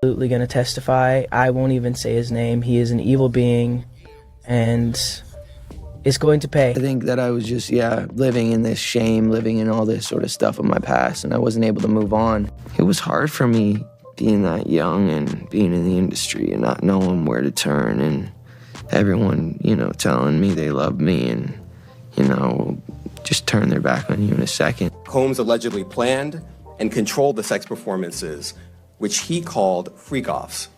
Absolutely going to testify. I won't even say his name. He is an evil being and is going to pay. I think that I was just, living in this shame, living in all this sort of stuff of my past, and I wasn't able to move on. It was hard for me being that young and being in the industry and not knowing where to turn, and everyone, telling me they love me and, just turn their back on you in a second. Combs allegedly planned and controlled the sex performances, which he called freak-offs,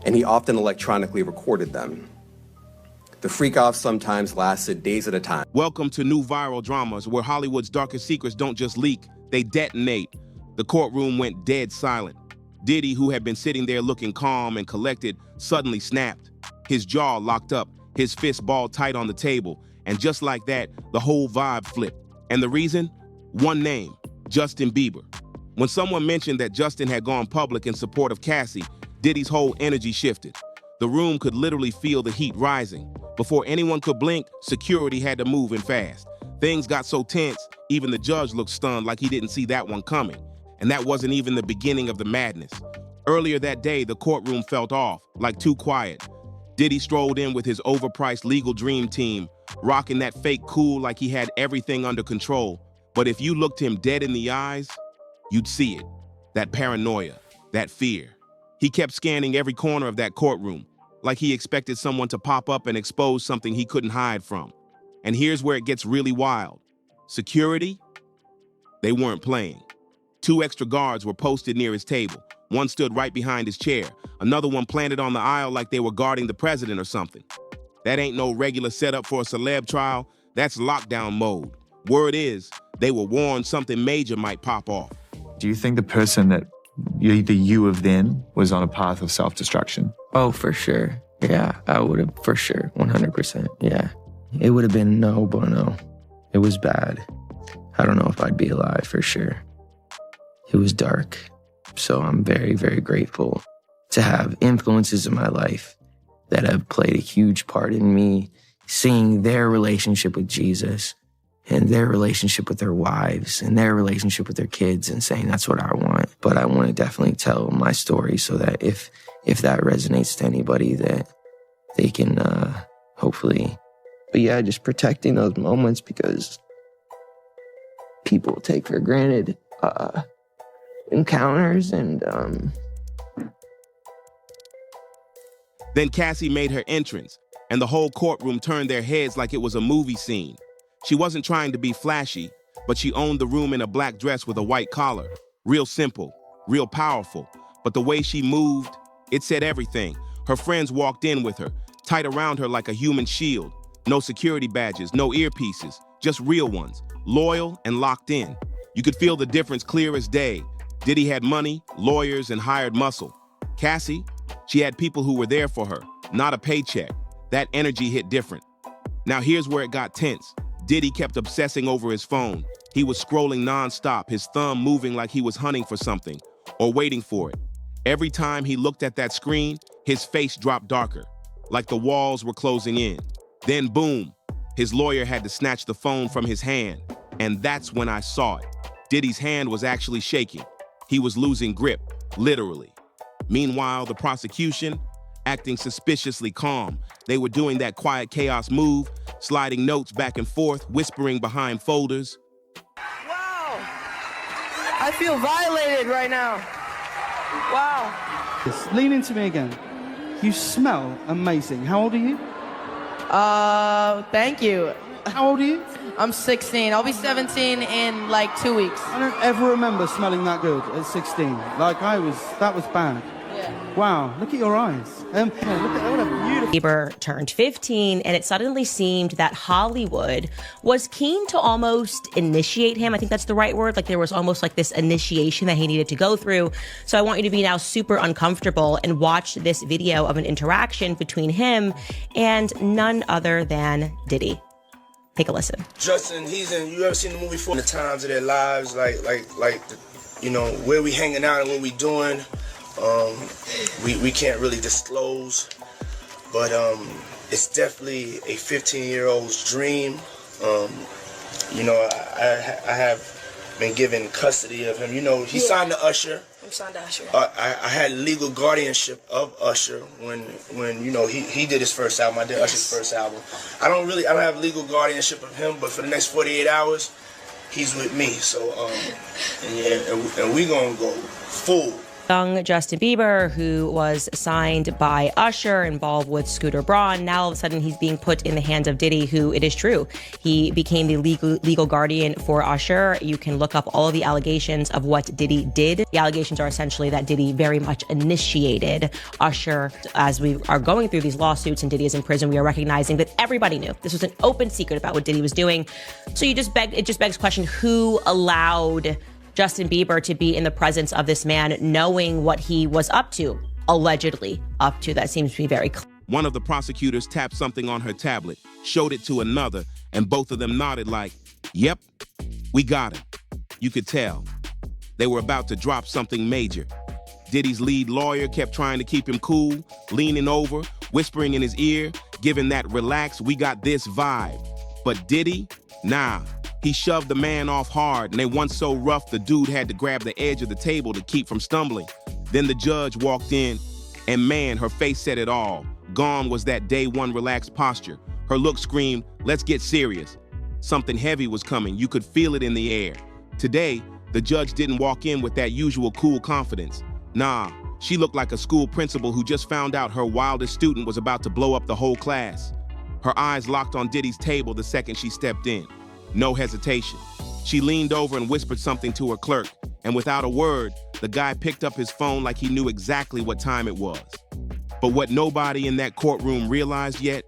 and he often electronically recorded them. The freak-offs sometimes lasted days at a time. Welcome to new viral dramas where Hollywood's darkest secrets don't just leak, they detonate. The courtroom went dead silent. Diddy, who had been sitting there looking calm and collected, suddenly snapped. His jaw locked up, his fist balled tight on the table, and just like that, the whole vibe flipped. And the reason? One name, Justin Bieber. When someone mentioned that Justin had gone public in support of Cassie, Diddy's whole energy shifted. The room could literally feel the heat rising. Before anyone could blink, security had to move in fast. Things got so tense, even the judge looked stunned like he didn't see that one coming. And that wasn't even the beginning of the madness. Earlier that day, the courtroom felt off, like too quiet. Diddy strolled in with his overpriced legal dream team, rocking that fake cool like he had everything under control. But if you looked him dead in the eyes, you'd see it. That paranoia, that fear. He kept scanning every corner of that courtroom, like he expected someone to pop up and expose something he couldn't hide from. And here's where it gets really wild. Security? They weren't playing. 2 extra guards were posted near his table. One stood right behind his chair. Another one planted on the aisle like they were guarding the president or something. That ain't no regular setup for a celeb trial. That's lockdown mode. Word is, they were warned something major might pop off. Do you think the person that the you of then was on a path of self-destruction? Oh, for sure. Yeah, I would have, for sure, 100%. Yeah. It would have been no bueno. It was bad. I don't know if I'd be alive, for sure. It was dark. So I'm very, very grateful to have influences in my life that have played a huge part in me seeing their relationship with Jesus and their relationship with their wives and their relationship with their kids and saying, that's what I want. But I want to definitely tell my story so that if that resonates to anybody, that they can hopefully, but yeah, just protecting those moments because people take for granted encounters and Then Cassie made her entrance, and the whole courtroom turned their heads like it was a movie scene. She wasn't trying to be flashy, but she owned the room in a black dress with a white collar. Real simple, real powerful. But the way she moved, it said everything. Her friends walked in with her, tight around her like a human shield. No security badges, no earpieces, just real ones, loyal and locked in. You could feel the difference clear as day. Diddy had money, lawyers, and hired muscle. Cassie, she had people who were there for her, not a paycheck. That energy hit different. Now here's where it got tense. Diddy kept obsessing over his phone. He was scrolling nonstop, his thumb moving like he was hunting for something or waiting for it. Every time he looked at that screen, his face dropped darker, like the walls were closing in. Then boom, his lawyer had to snatch the phone from his hand. And that's when I saw it. Diddy's hand was actually shaking. He was losing grip, literally. Meanwhile, the prosecution, acting suspiciously calm. They were doing that quiet chaos move, sliding notes back and forth, whispering behind folders. Wow! I feel violated right now. Wow. Yes, lean into me again. You smell amazing. How old are you? Thank you. How old are you? I'm 16. I'll be 17 in like 2 weeks. I don't ever remember smelling that good at 16. Like that was bad. Yeah. Wow, look at your eyes. Look at what a beautiful... Bieber turned 15, and it suddenly seemed that Hollywood was keen to almost initiate him. I think that's the right word. Like there was almost like this initiation that he needed to go through. So I want you to be now super uncomfortable and watch this video of an interaction between him and none other than Diddy. Take a listen. Justin, you ever seen the movie For the Times of Their Lives? Where we hanging out and what we doing. We can't really disclose, but it's definitely a 15-year-old's dream. I have been given custody of him. He signed the usher. I'm signed to Usher. I had legal guardianship of Usher when you know he did his first album. I did Usher's first album. I don't have legal guardianship of him, but for the next 48 hours, he's with me. So and we gonna go full. Young Justin Bieber, who was signed by Usher, involved with Scooter Braun. Now all of a sudden he's being put in the hands of Diddy, who, it is true, he became the legal guardian for Usher. You can look up all of the allegations of what Diddy did. The allegations are essentially that Diddy very much initiated Usher. As we are going through these lawsuits and Diddy is in prison, we are recognizing that everybody knew. This was an open secret about what Diddy was doing. So it just begs question, who allowed Justin Bieber to be in the presence of this man, knowing what he was up to, allegedly up to? That seems to be very clear. One of the prosecutors tapped something on her tablet, showed it to another, and both of them nodded like, yep, we got him. You could tell. They were about to drop something major. Diddy's lead lawyer kept trying to keep him cool, leaning over, whispering in his ear, giving that relax, we got this vibe. But Diddy, nah. He shoved the man off hard, and they went so rough the dude had to grab the edge of the table to keep from stumbling. Then the judge walked in, and man, her face said it all. Gone was that day one relaxed posture. Her look screamed, let's get serious. Something heavy was coming. You could feel it in the air. Today, the judge didn't walk in with that usual cool confidence. Nah, she looked like a school principal who just found out her wildest student was about to blow up the whole class. Her eyes locked on Diddy's table the second she stepped in. No hesitation. She leaned over and whispered something to her clerk, and without a word, the guy picked up his phone like he knew exactly what time it was. But what nobody in that courtroom realized yet,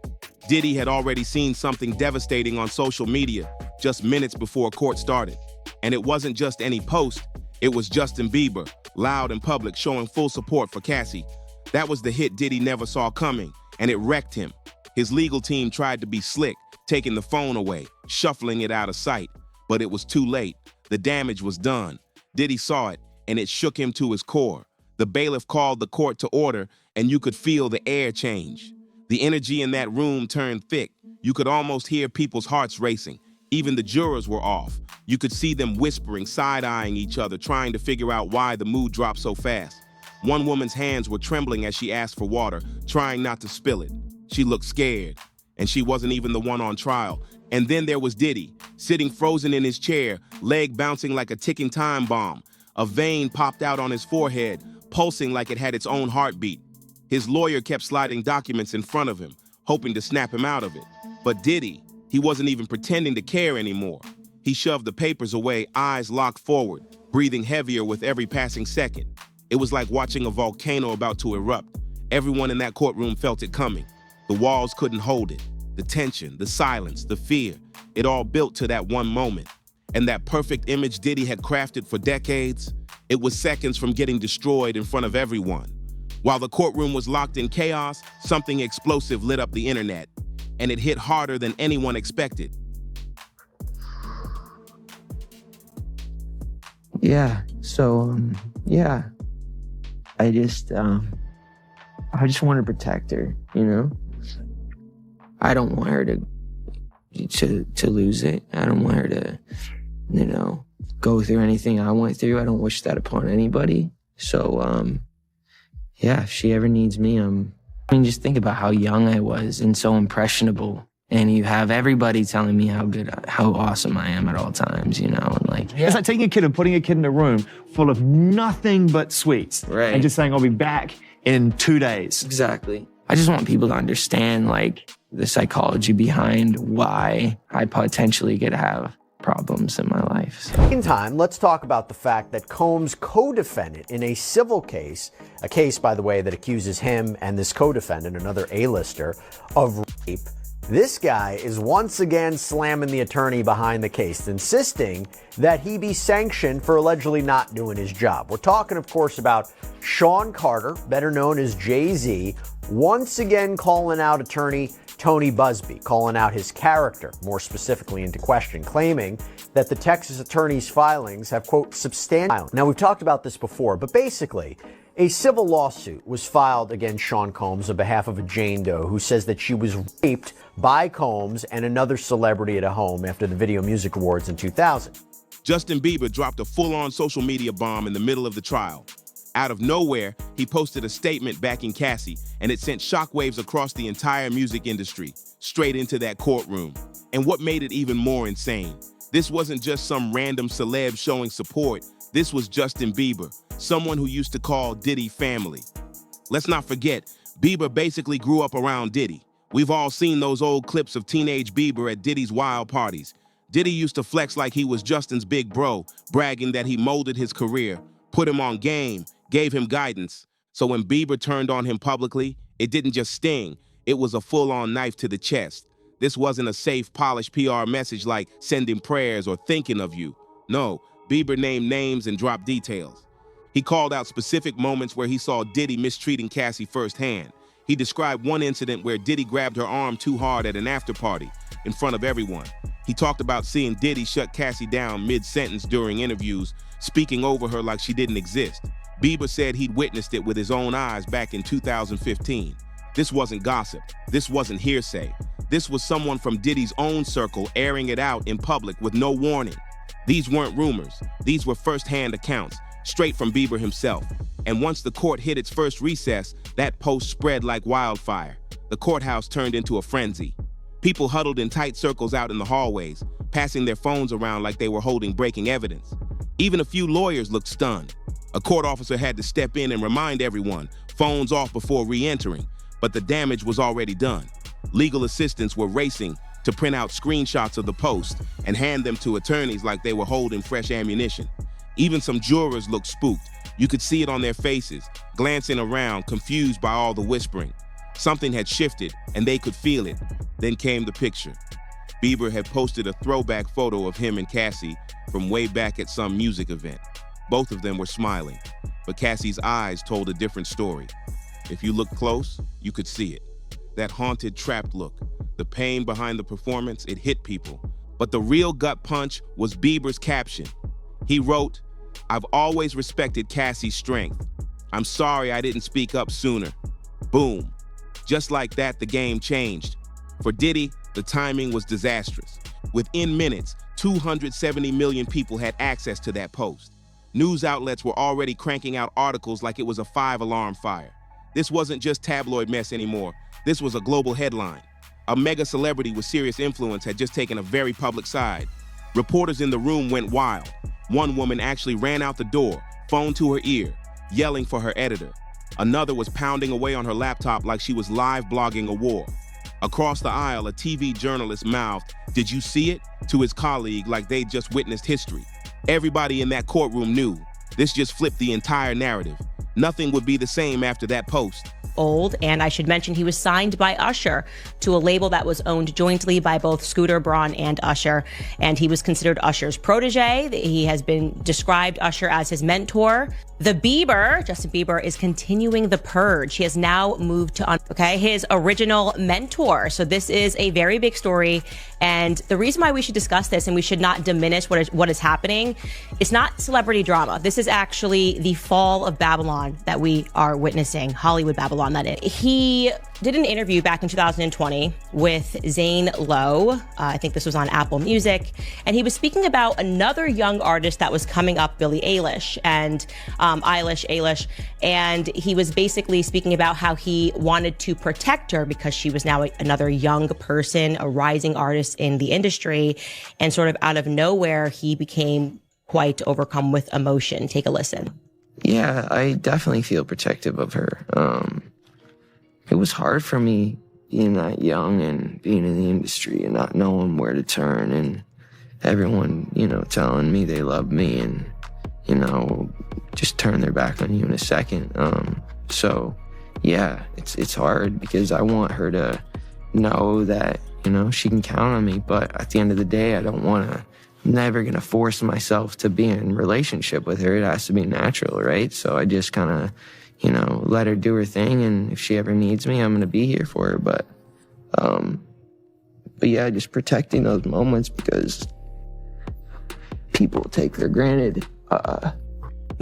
Diddy had already seen something devastating on social media just minutes before court started. And it wasn't just any post, it was Justin Bieber, loud and public, showing full support for Cassie. That was the hit Diddy never saw coming, and it wrecked him. His legal team tried to be slick, taking the phone away, shuffling it out of sight. But it was too late. The damage was done. Diddy saw it, and it shook him to his core. The bailiff called the court to order, and you could feel the air change. The energy in that room turned thick. You could almost hear people's hearts racing. Even the jurors were off. You could see them whispering, side-eyeing each other, trying to figure out why the mood dropped so fast. One woman's hands were trembling as she asked for water, trying not to spill it. She looked scared. And she wasn't even the one on trial. And then there was Diddy, sitting frozen in his chair, leg bouncing like a ticking time bomb. A vein popped out on his forehead, pulsing like it had its own heartbeat. His lawyer kept sliding documents in front of him, hoping to snap him out of it. But Diddy, he wasn't even pretending to care anymore. He shoved the papers away, eyes locked forward, breathing heavier with every passing second. It was like watching a volcano about to erupt. Everyone in that courtroom felt it coming. The walls couldn't hold it. The tension, the silence, the fear, it all built to that one moment. And that perfect image Diddy had crafted for decades, it was seconds from getting destroyed in front of everyone. While the courtroom was locked in chaos, something explosive lit up the internet, and it hit harder than anyone expected. Yeah, so, yeah. I just want to protect her, you know? I don't want her to lose it. I don't want her to, you know, go through anything I went through. I don't wish that upon anybody. So, yeah, if she ever needs me, just think about how young I was and so impressionable. And you have everybody telling me how awesome I am at all times, you know, and like. Yeah. It's like taking a kid and putting a kid in a room full of nothing but sweets. Right. And just saying, I'll be back in 2 days. Exactly. I just want people to understand, like, the psychology behind why I potentially could have problems in my life. So. In time, let's talk about the fact that Combs' co-defendant in a civil case, a case, by the way, that accuses him and this co-defendant, another A-lister, of rape. This guy is once again slamming the attorney behind the case, insisting that he be sanctioned for allegedly not doing his job. We're talking, of course, about Sean Carter, better known as Jay-Z, once again calling out attorney Tony Busby, calling out his character, more specifically into question, claiming that the Texas attorney's filings have, quote, substantial. Now, we've talked about this before, but basically, a civil lawsuit was filed against Sean Combs on behalf of a Jane Doe who says that she was raped by Combs and another celebrity at a home after the Video Music Awards in 2000. Justin Bieber dropped a full-on social media bomb in the middle of the trial. Out of nowhere, he posted a statement backing Cassie, and it sent shockwaves across the entire music industry, straight into that courtroom. And what made it even more insane, this wasn't just some random celeb showing support. This was Justin Bieber, someone who used to call Diddy family. Let's not forget, Bieber basically grew up around Diddy. We've all seen those old clips of teenage Bieber at Diddy's wild parties. Diddy used to flex like he was Justin's big bro, bragging that he molded his career, put him on game, gave him guidance. So when Bieber turned on him publicly, it didn't just sting, it was a full-on knife to the chest. This wasn't a safe, polished PR message like sending prayers or thinking of you. No, Bieber named names and dropped details. He called out specific moments where he saw Diddy mistreating Cassie firsthand. He described one incident where Diddy grabbed her arm too hard at an after-party in front of everyone. He talked about seeing Diddy shut Cassie down mid-sentence during interviews, speaking over her like she didn't exist. Bieber said he'd witnessed it with his own eyes back in 2015. This wasn't gossip. This wasn't hearsay. This was someone from Diddy's own circle airing it out in public with no warning. These weren't rumors. These were first-hand accounts, straight from Bieber himself. And once the court hit its first recess, that post spread like wildfire. The courthouse turned into a frenzy. People huddled in tight circles out in the hallways, passing their phones around like they were holding breaking evidence. Even a few lawyers looked stunned. A court officer had to step in and remind everyone, phones off before re-entering, but the damage was already done. Legal assistants were racing to print out screenshots of the post and hand them to attorneys like they were holding fresh ammunition. Even some jurors looked spooked. You could see it on their faces, glancing around, confused by all the whispering. Something had shifted, and they could feel it. Then came the picture. Bieber had posted a throwback photo of him and Cassie from way back at some music event. Both of them were smiling, but Cassie's eyes told a different story. If you looked close, you could see it. That haunted, trapped look, the pain behind the performance, it hit people. But the real gut punch was Bieber's caption. He wrote, "I've always respected Cassie's strength. I'm sorry I didn't speak up sooner." Boom. Just like that, the game changed. For Diddy, the timing was disastrous. Within minutes, 270 million people had access to that post. News outlets were already cranking out articles like it was a 5-alarm fire. This wasn't just tabloid mess anymore. This was a global headline. A mega celebrity with serious influence had just taken a very public side. Reporters in the room went wild. One woman actually ran out the door, phone to her ear, yelling for her editor. Another was pounding away on her laptop like she was live blogging a war. Across the aisle, a TV journalist mouthed, "Did you see it?" to his colleague like they'd just witnessed history. Everybody in that courtroom knew. This just flipped the entire narrative. Nothing would be the same after that post. Old, and I should mention he was signed by Usher to a label that was owned jointly by both Scooter Braun and Usher, and he was considered Usher's protege. He has been described Usher as his mentor. Justin Bieber, is continuing the purge. He has now moved to his original mentor. So this is a very big story, and the reason why we should discuss this and we should not diminish what is happening, it's not celebrity drama. This is actually the fall of Babylon that we are witnessing, Hollywood Babylon, that is. He did an interview back in 2020 with Zane Lowe. I think this was on Apple Music, and he was speaking about another young artist that was coming up, Billie Eilish, and Eilish, and he was basically speaking about how he wanted to protect her because she was now another young person, a rising artist in the industry, and sort of out of nowhere, he became quite overcome with emotion. Take a listen. Yeah, I definitely feel protective of her. It was hard for me being that young and being in the industry and not knowing where to turn, and everyone, telling me they love me and, just turn their back on you in a second. So yeah, it's hard because I want her to know that, she can count on me. But at the end of the day, I'm never going to force myself to be in a relationship with her. It has to be natural, right? So I just kind of, let her do her thing. And if she ever needs me, I'm going to be here for her. But yeah, just protecting those moments because people take for granted. I'm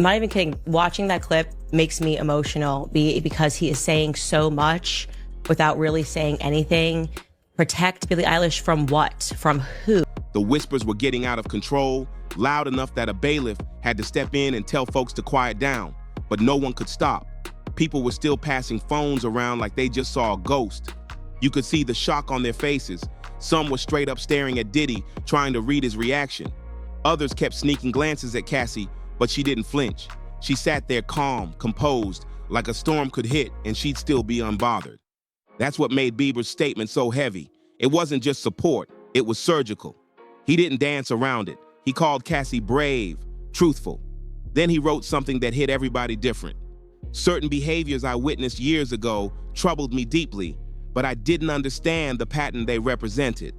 not even kidding. Watching that clip makes me emotional because he is saying so much without really saying anything. Protect Billie Eilish from what? From who? The whispers were getting out of control, loud enough that a bailiff had to step in and tell folks to quiet down. but no one could stop. People were still passing phones around like they just saw a ghost. You could see the shock on their faces. Some were straight up staring at Diddy, trying to read his reaction. Others kept sneaking glances at Cassie, but she didn't flinch. She sat there calm, composed, like a storm could hit and she'd still be unbothered. That's what made Bieber's statement so heavy. It wasn't just support, it was surgical. He didn't dance around it. He called Cassie brave, truthful. Then he wrote something that hit everybody different. Certain behaviors I witnessed years ago troubled me deeply, but I didn't understand the pattern they represented.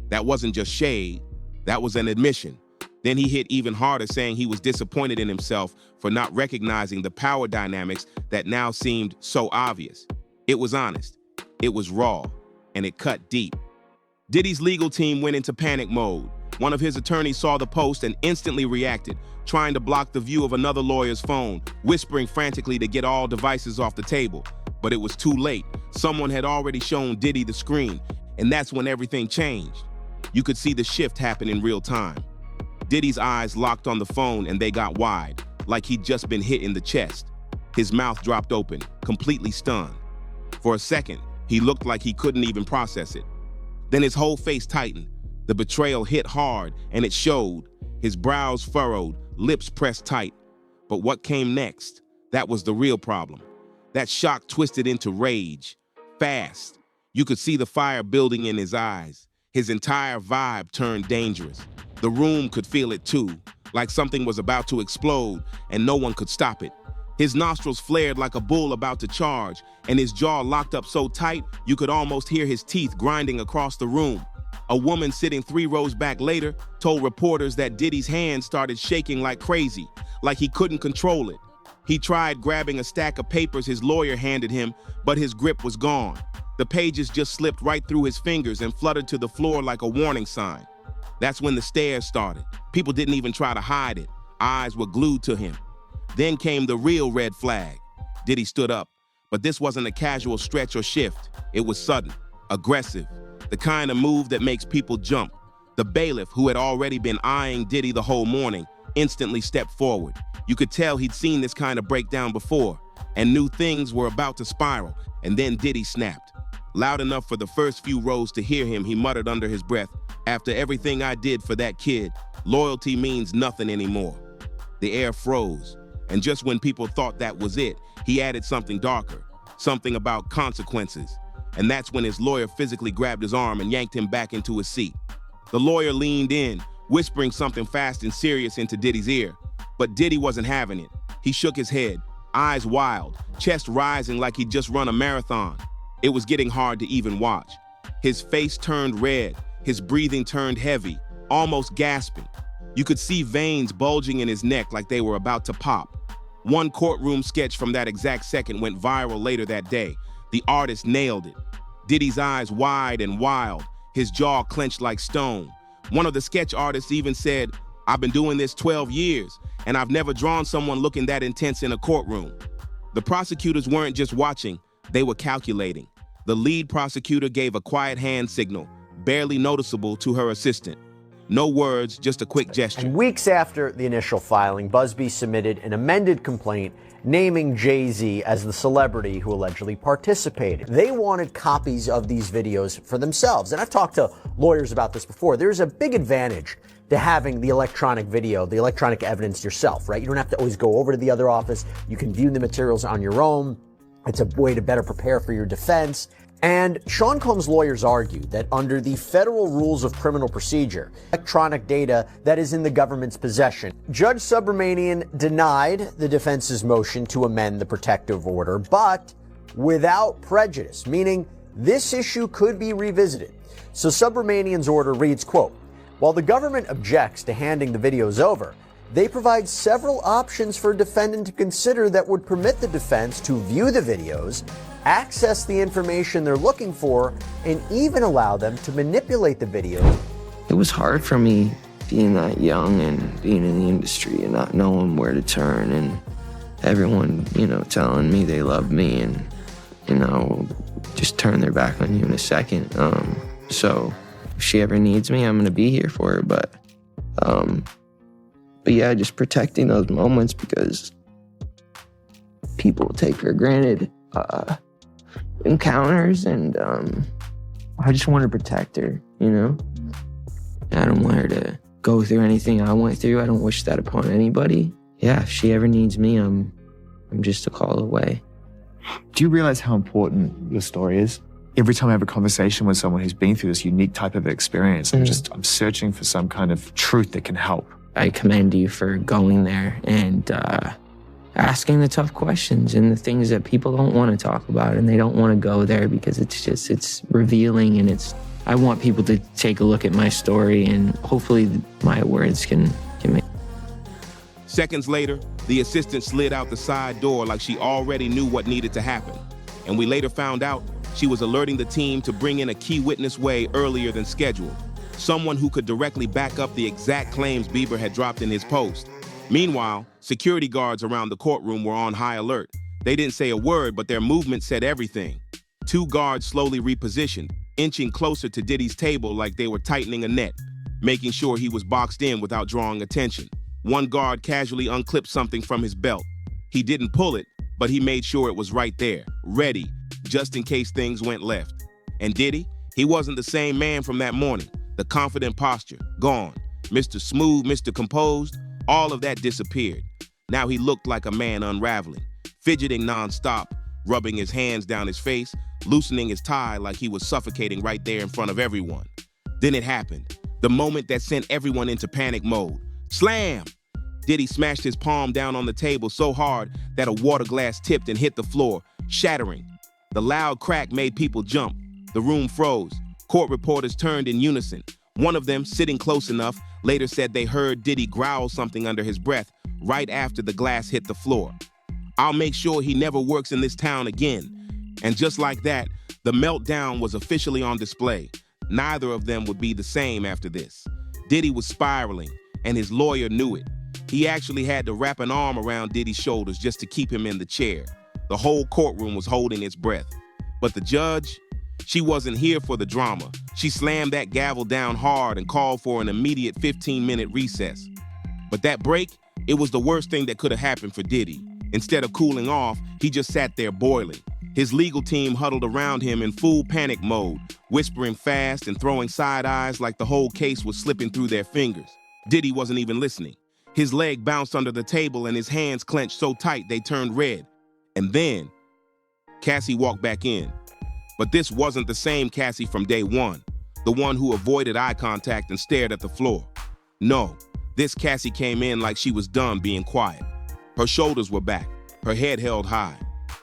That wasn't just shade, that was an admission. Then he hit even harder, saying he was disappointed in himself for not recognizing the power dynamics that now seemed so obvious. It was honest, it was raw, and it cut deep. Diddy's legal team went into panic mode. One of his attorneys saw the post and instantly reacted, trying to block the view of another lawyer's phone, whispering frantically to get all devices off the table. But it was too late. Someone had already shown Diddy the screen, and that's when everything changed. You could see the shift happen in real time. Diddy's eyes locked on the phone and they got wide, like he'd just been hit in the chest. His mouth dropped open, completely stunned. For a second, he looked like he couldn't even process it. Then his whole face tightened. The betrayal hit hard, and it showed. His brows furrowed, lips pressed tight. But what came next? That was the real problem. That shock twisted into rage. Fast. You could see the fire building in his eyes. His entire vibe turned dangerous. The room could feel it too, like something was about to explode, and no one could stop it. His nostrils flared like a bull about to charge, and his jaw locked up so tight you could almost hear his teeth grinding across the room. A woman sitting 3 rows back later told reporters that Diddy's hands started shaking like crazy, like he couldn't control it. He tried grabbing a stack of papers his lawyer handed him, but his grip was gone. The pages just slipped right through his fingers and fluttered to the floor like a warning sign. That's when the stares started. People didn't even try to hide it. Eyes were glued to him. Then came the real red flag. Diddy stood up, but this wasn't a casual stretch or shift. It was sudden, aggressive, the kind of move that makes people jump. The bailiff, who had already been eyeing Diddy the whole morning, instantly stepped forward. You could tell he'd seen this kind of breakdown before and knew things were about to spiral. And then Diddy snapped. Loud enough for the first few rows to hear him, he muttered under his breath, "After everything I did for that kid, loyalty means nothing anymore." The air froze, and just when people thought that was it, he added something darker, something about consequences. And that's when his lawyer physically grabbed his arm and yanked him back into his seat. The lawyer leaned in, whispering something fast and serious into Diddy's ear. But Diddy wasn't having it. He shook his head, eyes wild, chest rising like he'd just run a marathon. It was getting hard to even watch. His face turned red, his breathing turned heavy, almost gasping. You could see veins bulging in his neck like they were about to pop. One courtroom sketch from that exact second went viral later that day. The artist nailed it. Diddy's eyes wide and wild, his jaw clenched like stone. One of the sketch artists even said, "I've been doing this 12 years, and I've never drawn someone looking that intense in a courtroom." The prosecutors weren't just watching, they were calculating. The lead prosecutor gave a quiet hand signal, barely noticeable to her assistant. No words, just a quick gesture. And weeks after the initial filing, Busby submitted an amended complaint naming Jay-Z as the celebrity who allegedly participated. They wanted copies of these videos for themselves. And I've talked to lawyers about this before. There's a big advantage to having the electronic video, the electronic evidence yourself, right? You don't have to always go over to the other office. You can view the materials on your own. It's a way to better prepare for your defense. And Sean Combs' lawyers argued that under the federal rules of criminal procedure, electronic data that is in the government's possession, Judge Subramanian denied the defense's motion to amend the protective order, but without prejudice, meaning this issue could be revisited. So Subramanian's order reads, quote, "While the government objects to handing the videos over, they provide several options for a defendant to consider that would permit the defense to view the videos, access the information they're looking for, and even allow them to manipulate the video." It was hard for me being that young and being in the industry and not knowing where to turn, and everyone, telling me they love me and, just turn their back on you in a second. So if she ever needs me, I'm going to be here for her. But yeah, just protecting those moments, because people take for granted encounters, and I just want to protect her, you know? I don't want her to go through anything I went through. I don't wish that upon anybody. Yeah, if she ever needs me, I'm just a call away. Do you realize how important your story is? Every time I have a conversation with someone who's been through this unique type of experience, I'm searching for some kind of truth that can help. I commend you for going there and asking the tough questions and the things that people don't want to talk about, and they don't want to go there because it's revealing, and I want people to take a look at my story, and hopefully my words can make. Seconds later, the assistant slid out the side door like she already knew what needed to happen. And we later found out she was alerting the team to bring in a key witness way earlier than scheduled. Someone who could directly back up the exact claims Bieber had dropped in his post. Meanwhile, security guards around the courtroom were on high alert. They didn't say a word, but their movement said everything. 2 guards slowly repositioned, inching closer to Diddy's table like they were tightening a net, making sure he was boxed in without drawing attention. 1 guard casually unclipped something from his belt. He didn't pull it, but he made sure it was right there, ready, just in case things went left. And Diddy, he wasn't the same man from that morning. The confident posture, gone. Mr. Smooth, Mr. Composed, all of that disappeared. Now he looked like a man unraveling, fidgeting nonstop, rubbing his hands down his face, loosening his tie like he was suffocating right there in front of everyone. Then it happened, the moment that sent everyone into panic mode. Slam! Diddy smashed his palm down on the table so hard that a water glass tipped and hit the floor, shattering. The loud crack made people jump. The room froze. Court reporters turned in unison. One of them, sitting close enough, later said they heard Diddy growl something under his breath right after the glass hit the floor. I'll make sure he never works in this town again. And just like that, the meltdown was officially on display. Neither of them would be the same after this. Diddy was spiraling, and his lawyer knew it. He actually had to wrap an arm around Diddy's shoulders just to keep him in the chair. The whole courtroom was holding its breath. But the judge, she wasn't here for the drama. She slammed that gavel down hard and called for an immediate 15-minute recess. But that break, it was the worst thing that could have happened for Diddy. Instead of cooling off, he just sat there boiling. His legal team huddled around him in full panic mode, whispering fast and throwing side eyes like the whole case was slipping through their fingers. Diddy wasn't even listening. His leg bounced under the table and his hands clenched so tight they turned red. And then, Cassie walked back in. But this wasn't the same Cassie from day one, the one who avoided eye contact and stared at the floor. No, this Cassie came in like she was done being quiet. Her shoulders were back, her head held high.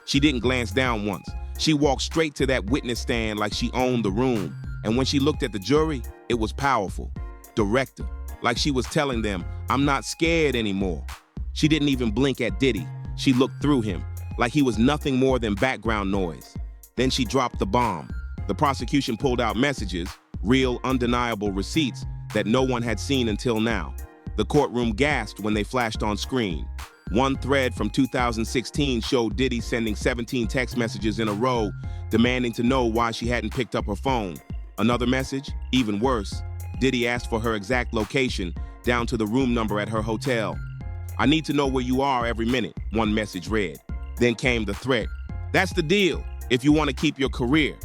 She didn't glance down once. She walked straight to that witness stand like she owned the room. And when she looked at the jury, it was powerful, direct, like she was telling them, I'm not scared anymore. She didn't even blink at Diddy. She looked through him, like he was nothing more than background noise. Then she dropped the bomb. The prosecution pulled out messages, real, undeniable receipts that no one had seen until now. The courtroom gasped when they flashed on screen. One thread from 2016 showed Diddy sending 17 text messages in a row, demanding to know why she hadn't picked up her phone. Another message, even worse, Diddy asked for her exact location, down to the room number at her hotel. I need to know where you are every minute, one message read. Then came the threat. That's the deal, if you want to keep your career.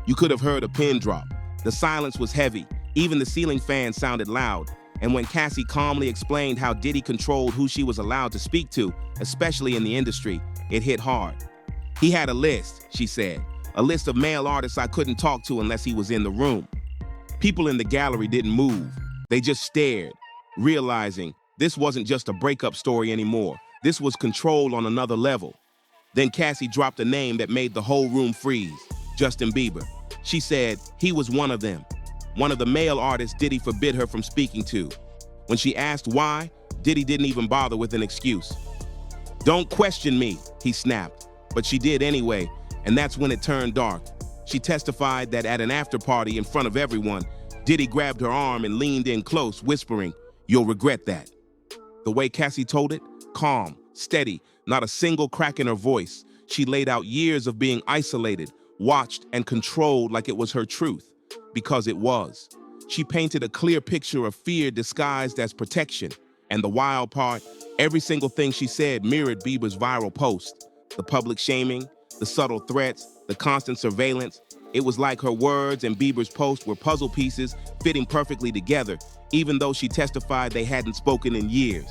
You could have heard a pin drop. The silence was heavy. Even the ceiling fan sounded loud. And when Cassie calmly explained how Diddy controlled who she was allowed to speak to, especially in the industry, it hit hard. He had a list, she said, a list of male artists I couldn't talk to unless he was in the room. People in the gallery didn't move. They just stared, realizing this wasn't just a breakup story anymore. This was control on another level. Then Cassie dropped a name that made the whole room freeze, Justin Bieber. She said he was one of them, one of the male artists Diddy forbid her from speaking to. When she asked why, Diddy didn't even bother with an excuse. Don't question me, he snapped, but she did anyway, and that's when it turned dark. She testified that at an after party in front of everyone, Diddy grabbed her arm and leaned in close, whispering, "You'll regret that." The way Cassie told it, calm, steady, not a single crack in her voice. She laid out years of being isolated, watched and controlled like it was her truth, because it was. She painted a clear picture of fear disguised as protection. And the wild part, every single thing she said mirrored Bieber's viral post. The public shaming, the subtle threats, the constant surveillance. It was like her words and Bieber's post were puzzle pieces fitting perfectly together, even though she testified they hadn't spoken in years.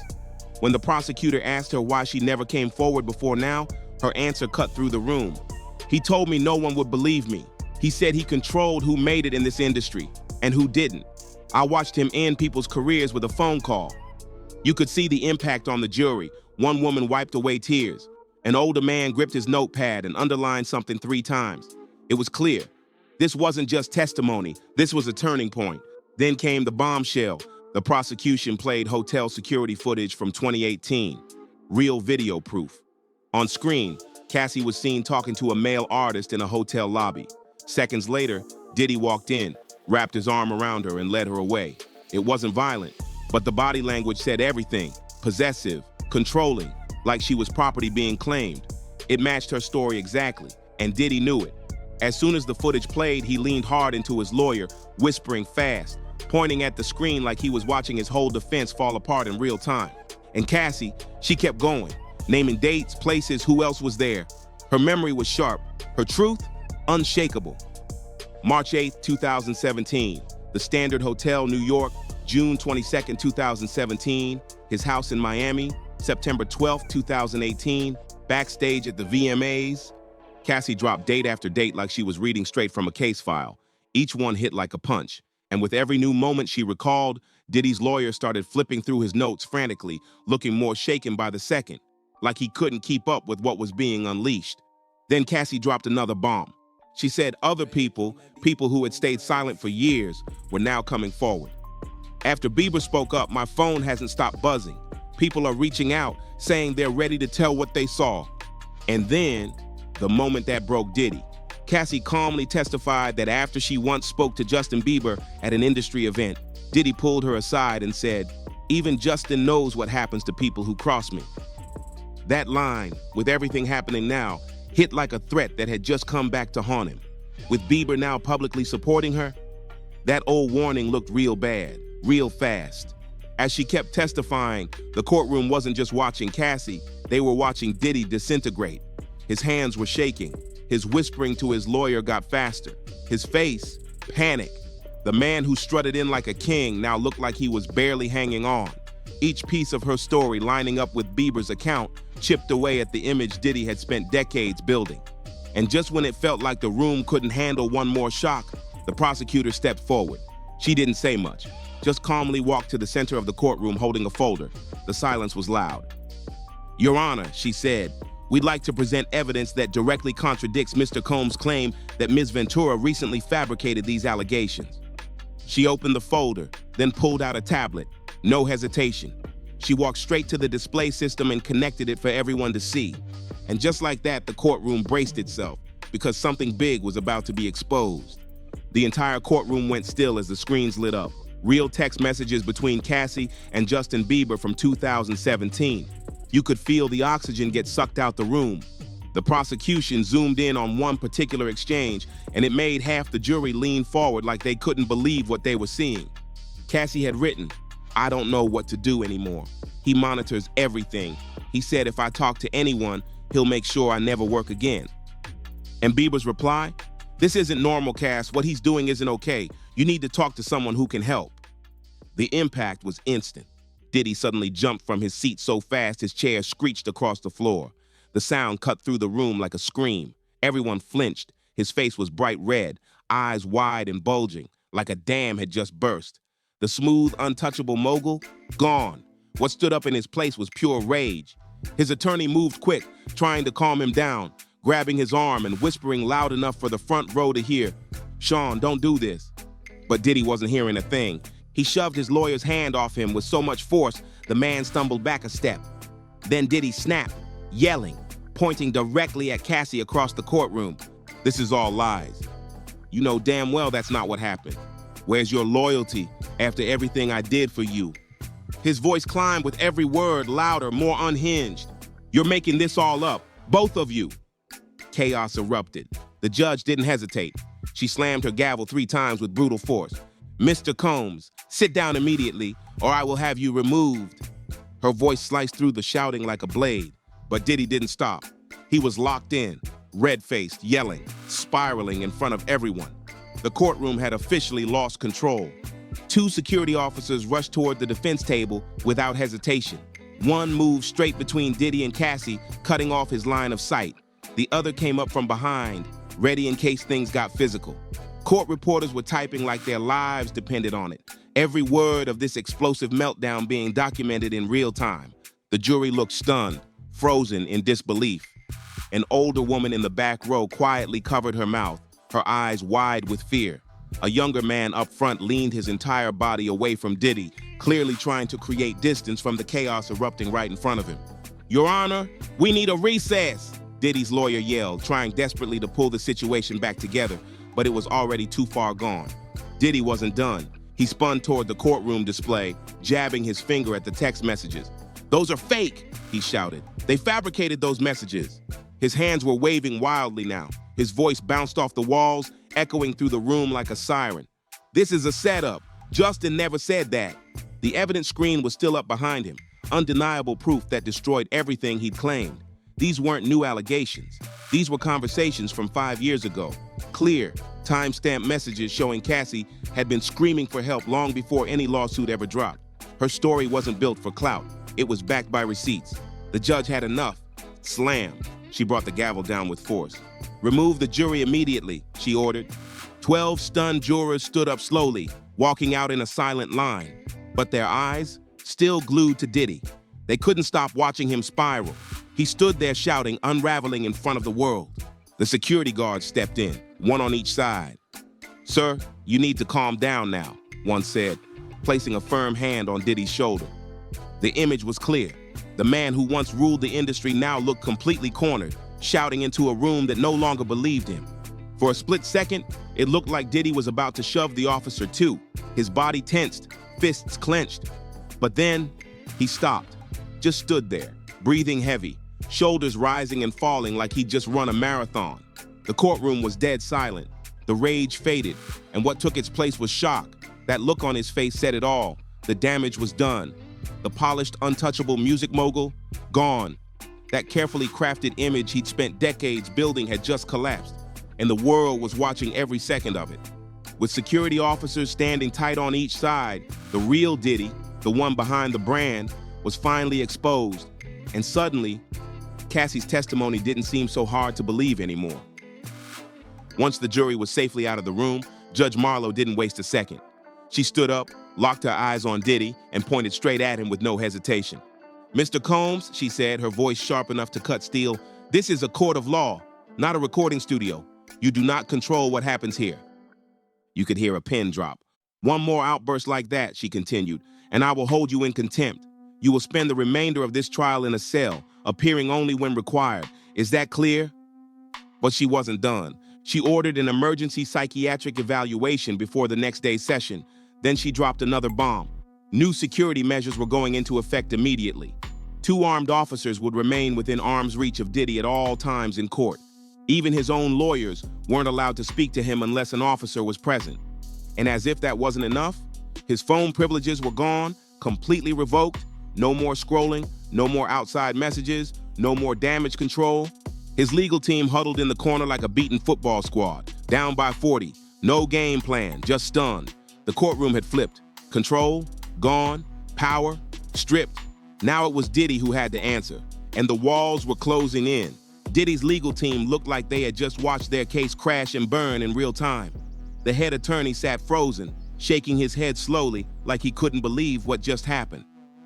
When the prosecutor asked her why she never came forward before now, her answer cut through the room. He told me no one would believe me. He said he controlled who made it in this industry and who didn't. I watched him end people's careers with a phone call. You could see the impact on the jury. One woman wiped away tears. An older man gripped his notepad and underlined something 3 times. It was clear. This wasn't just testimony. This was a turning point. Then came the bombshell. The prosecution played hotel security footage from 2018. Real video proof. On screen, Cassie was seen talking to a male artist in a hotel lobby. Seconds later, Diddy walked in, wrapped his arm around her and led her away. It wasn't violent, but the body language said everything. Possessive, controlling, like she was property being claimed. It matched her story exactly, and Diddy knew it. As soon as the footage played, he leaned hard into his lawyer, whispering fast, pointing at the screen like he was watching his whole defense fall apart in real time. And Cassie, she kept going, naming dates, places, who else was there. Her memory was sharp, her truth, unshakable. March 8th, 2017, the Standard Hotel, New York, June 22nd, 2017, his house in Miami, September 12th, 2018, backstage at the VMAs. Cassie dropped date after date like she was reading straight from a case file. Each one hit like a punch. And with every new moment she recalled, Diddy's lawyer started flipping through his notes frantically, looking more shaken by the second, like he couldn't keep up with what was being unleashed. Then Cassie dropped another bomb. She said other people who had stayed silent for years, were now coming forward. After Bieber spoke up, my phone hasn't stopped buzzing. People are reaching out, saying they're ready to tell what they saw. And then, the moment that broke Diddy. Cassie calmly testified that after she once spoke to Justin Bieber at an industry event, Diddy pulled her aside and said, "Even Justin knows what happens to people who cross me." That line, with everything happening now, hit like a threat that had just come back to haunt him. With Bieber now publicly supporting her, that old warning looked real bad, real fast. As she kept testifying, the courtroom wasn't just watching Cassie, they were watching Diddy disintegrate. His hands were shaking. His whispering to his lawyer got faster. His face, panic. The man who strutted in like a king now looked like he was barely hanging on. Each piece of her story lining up with Bieber's account chipped away at the image Diddy had spent decades building. And just when it felt like the room couldn't handle one more shock, the prosecutor stepped forward. She didn't say much, just calmly walked to the center of the courtroom holding a folder. The silence was loud. "Your Honor," she said, "we'd like to present evidence that directly contradicts Mr. Combs' claim that Ms. Ventura recently fabricated these allegations." She opened the folder, then pulled out a tablet. No hesitation. She walked straight to the display system and connected it for everyone to see. And just like that, the courtroom braced itself, because something big was about to be exposed. The entire courtroom went still as the screens lit up. Real text messages between Cassie and Justin Bieber from 2017. You could feel the oxygen get sucked out the room. The prosecution zoomed in on one particular exchange, and it made half the jury lean forward like they couldn't believe what they were seeing. Cassie had written, "I don't know what to do anymore. He monitors everything. He said if I talk to anyone, he'll make sure I never work again." And Bieber's reply, "This isn't normal, Cass. What he's doing isn't okay. You need to talk to someone who can help." The impact was instant. Diddy suddenly jumped from his seat so fast his chair screeched across the floor. The sound cut through the room like a scream. Everyone flinched. His face was bright red, eyes wide and bulging, like a dam had just burst. The smooth, untouchable mogul, gone. What stood up in his place was pure rage. His attorney moved quick, trying to calm him down, grabbing his arm and whispering loud enough for the front row to hear, "Sean, don't do this." But Diddy wasn't hearing a thing. He shoved his lawyer's hand off him with so much force, the man stumbled back a step. Then Diddy snapped, yelling, pointing directly at Cassie across the courtroom. "This is all lies. You know damn well that's not what happened. Where's your loyalty after everything I did for you?" His voice climbed with every word, louder, more unhinged. "You're making this all up, both of you." Chaos erupted. The judge didn't hesitate. She slammed her gavel 3 times with brutal force. "Mr. Combs, sit down immediately, or I will have you removed." Her voice sliced through the shouting like a blade, but Diddy didn't stop. He was locked in, red-faced, yelling, spiraling in front of everyone. The courtroom had officially lost control. 2 security officers rushed toward the defense table without hesitation. One moved straight between Diddy and Cassie, cutting off his line of sight. The other came up from behind, ready in case things got physical. Court reporters were typing like their lives depended on it. Every word of this explosive meltdown being documented in real time. The jury looked stunned, frozen in disbelief. An older woman in the back row quietly covered her mouth, her eyes wide with fear. A younger man up front leaned his entire body away from Diddy, clearly trying to create distance from the chaos erupting right in front of him. "Your Honor, we need a recess," Diddy's lawyer yelled, trying desperately to pull the situation back together, but it was already too far gone. Diddy wasn't done. He spun toward the courtroom display, jabbing his finger at the text messages. "Those are fake," he shouted. "They fabricated those messages." His hands were waving wildly now. His voice bounced off the walls, echoing through the room like a siren. "This is a setup. Justin never said that." The evidence screen was still up behind him, undeniable proof that destroyed everything he'd claimed. These weren't new allegations. These were conversations from 5 years ago. Clear, time-stamped messages showing Cassie had been screaming for help long before any lawsuit ever dropped. Her story wasn't built for clout. It was backed by receipts. The judge had enough. Slam. She brought the gavel down with force. "Remove the jury immediately," she ordered. 12 stunned jurors stood up slowly, walking out in a silent line, but their eyes still glued to Diddy. They couldn't stop watching him spiral. He stood there shouting, unraveling in front of the world. The security guards stepped in, one on each side. "Sir, you need to calm down now," one said, placing a firm hand on Diddy's shoulder. The image was clear. The man who once ruled the industry now looked completely cornered, shouting into a room that no longer believed him. For a split second, it looked like Diddy was about to shove the officer too, his body tensed, fists clenched. But then, he stopped, just stood there, breathing heavy, shoulders rising and falling like he'd just run a marathon. The courtroom was dead silent. The rage faded, and what took its place was shock. That look on his face said it all. The damage was done. The polished, untouchable music mogul, gone. That carefully crafted image he'd spent decades building had just collapsed, and the world was watching every second of it. With security officers standing tight on each side, the real Diddy, the one behind the brand, was finally exposed. And suddenly, Cassie's testimony didn't seem so hard to believe anymore. Once the jury was safely out of the room, Judge Marlowe didn't waste a second. She stood up, locked her eyes on Diddy, and pointed straight at him with no hesitation. "Mr. Combs," she said, her voice sharp enough to cut steel, "this is a court of law, not a recording studio. You do not control what happens here." You could hear a pin drop. "One more outburst like that," she continued, "and I will hold you in contempt. You will spend the remainder of this trial in a cell, appearing only when required. Is that clear?" But she wasn't done. She ordered an emergency psychiatric evaluation before the next day's session. Then she dropped another bomb. New security measures were going into effect immediately. 2 armed officers would remain within arm's reach of Diddy at all times in court. Even his own lawyers weren't allowed to speak to him unless an officer was present. And as if that wasn't enough, his phone privileges were gone, completely revoked. No more scrolling, no more outside messages, no more damage control. His legal team huddled in the corner like a beaten football squad, down by 40. No game plan, just stunned. The courtroom had flipped. Control, gone. Power, stripped. Now it was Diddy who had to answer, and the walls were closing in. Diddy's legal team looked like they had just watched their case crash and burn in real time. The head attorney sat frozen, shaking his head slowly like he couldn't believe what just happened.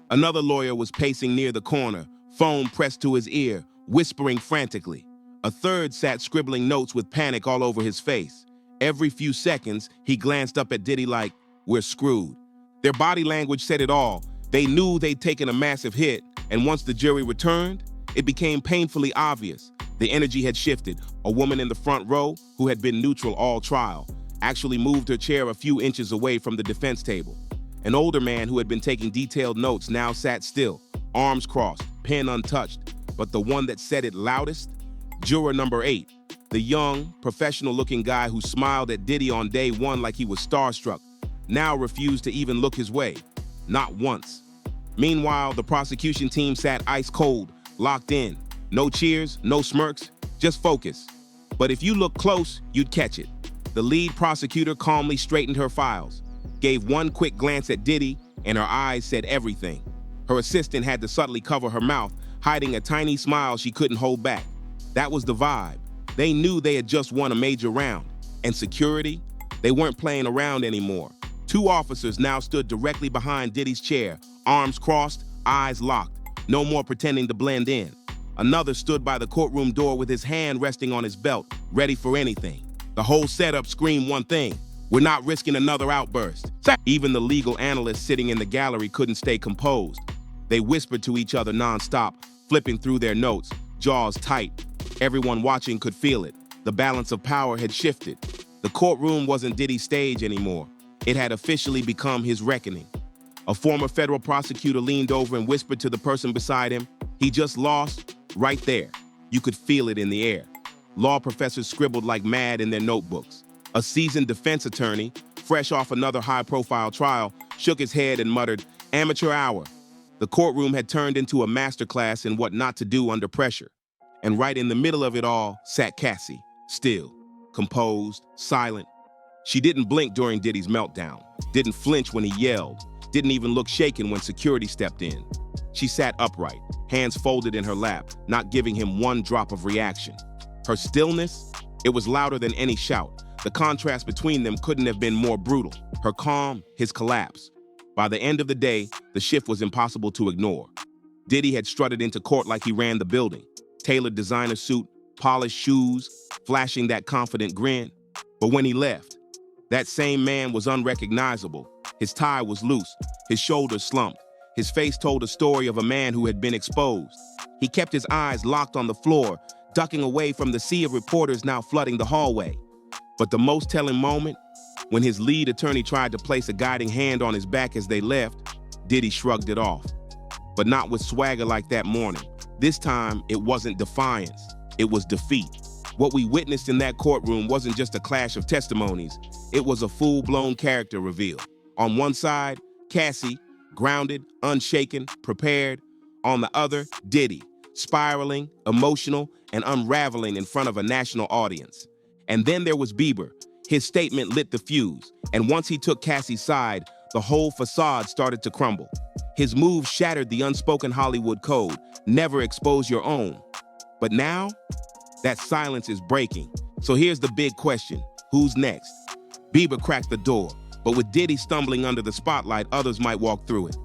Another lawyer was pacing near the corner, phone pressed to his ear, whispering frantically. A third sat scribbling notes with panic all over his face. Every few seconds, he glanced up at Diddy like, "We're screwed." Their body language said it all. They knew they'd taken a massive hit, and once the jury returned, it became painfully obvious. The energy had shifted. A woman in the front row, who had been neutral all trial, actually moved her chair a few inches away from the defense table. An older man who had been taking detailed notes now sat still, arms crossed, pen untouched. But the one that said it loudest? Juror number 8, the young, professional-looking guy who smiled at Diddy on day one like he was starstruck, now refused to even look his way. Not once. Meanwhile, the prosecution team sat ice cold, locked in. No cheers, no smirks, just focus. But if you look close, you'd catch it. The lead prosecutor calmly straightened her files, gave one quick glance at Diddy, and her eyes said everything. Her assistant had to subtly cover her mouth, hiding a tiny smile she couldn't hold back. That was the vibe. They knew they had just won a major round. And security? They weren't playing around anymore. 2 officers now stood directly behind Diddy's chair, arms crossed, eyes locked. No more pretending to blend in. Another stood by the courtroom door with his hand resting on his belt, ready for anything. The whole setup screamed one thing: we're not risking another outburst. Even the legal analysts sitting in the gallery couldn't stay composed. They whispered to each other nonstop, flipping through their notes, jaws tight. Everyone watching could feel it. The balance of power had shifted. The courtroom wasn't Diddy's stage anymore. It had officially become his reckoning. A former federal prosecutor leaned over and whispered to the person beside him, "He just lost," right there. You could feel it in the air. Law professors scribbled like mad in their notebooks. A seasoned defense attorney, fresh off another high-profile trial, shook his head and muttered, "Amateur hour." The courtroom had turned into a masterclass in what not to do under pressure. And right in the middle of it all sat Cassie, still, composed, silent. She didn't blink during Diddy's meltdown, didn't flinch when he yelled, didn't even look shaken when security stepped in. She sat upright, hands folded in her lap, not giving him one drop of reaction. Her stillness, it was louder than any shout. The contrast between them couldn't have been more brutal. Her calm, his collapse. By the end of the day, the shift was impossible to ignore. Diddy had strutted into court like he ran the building. Tailored designer suit, polished shoes, flashing that confident grin. But when he left, that same man was unrecognizable. His tie was loose, his shoulders slumped. His face told a story of a man who had been exposed. He kept his eyes locked on the floor, ducking away from the sea of reporters now flooding the hallway. But the most telling moment, when his lead attorney tried to place a guiding hand on his back as they left, Diddy shrugged it off. But not with swagger like that morning. This time, it wasn't defiance, it was defeat. What we witnessed in that courtroom wasn't just a clash of testimonies, it was a full-blown character reveal. On one side, Cassie, grounded, unshaken, prepared. On the other, Diddy, spiraling, emotional, and unraveling in front of a national audience. And then there was Bieber. His statement lit the fuse, and once he took Cassie's side, the whole facade started to crumble. His move shattered the unspoken Hollywood code, never expose your own. But now, that silence is breaking. So here's the big question, who's next? Bieber cracked the door, but with Diddy stumbling under the spotlight, others might walk through it.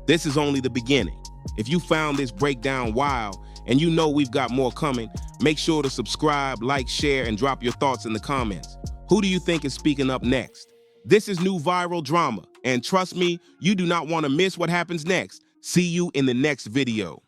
This is only the beginning. If you found this breakdown wild, and you know we've got more coming, make sure to subscribe, like, share, and drop your thoughts in the comments. Who do you think is speaking up next? This is new viral drama, and trust me, you do not want to miss what happens next. See you in the next video.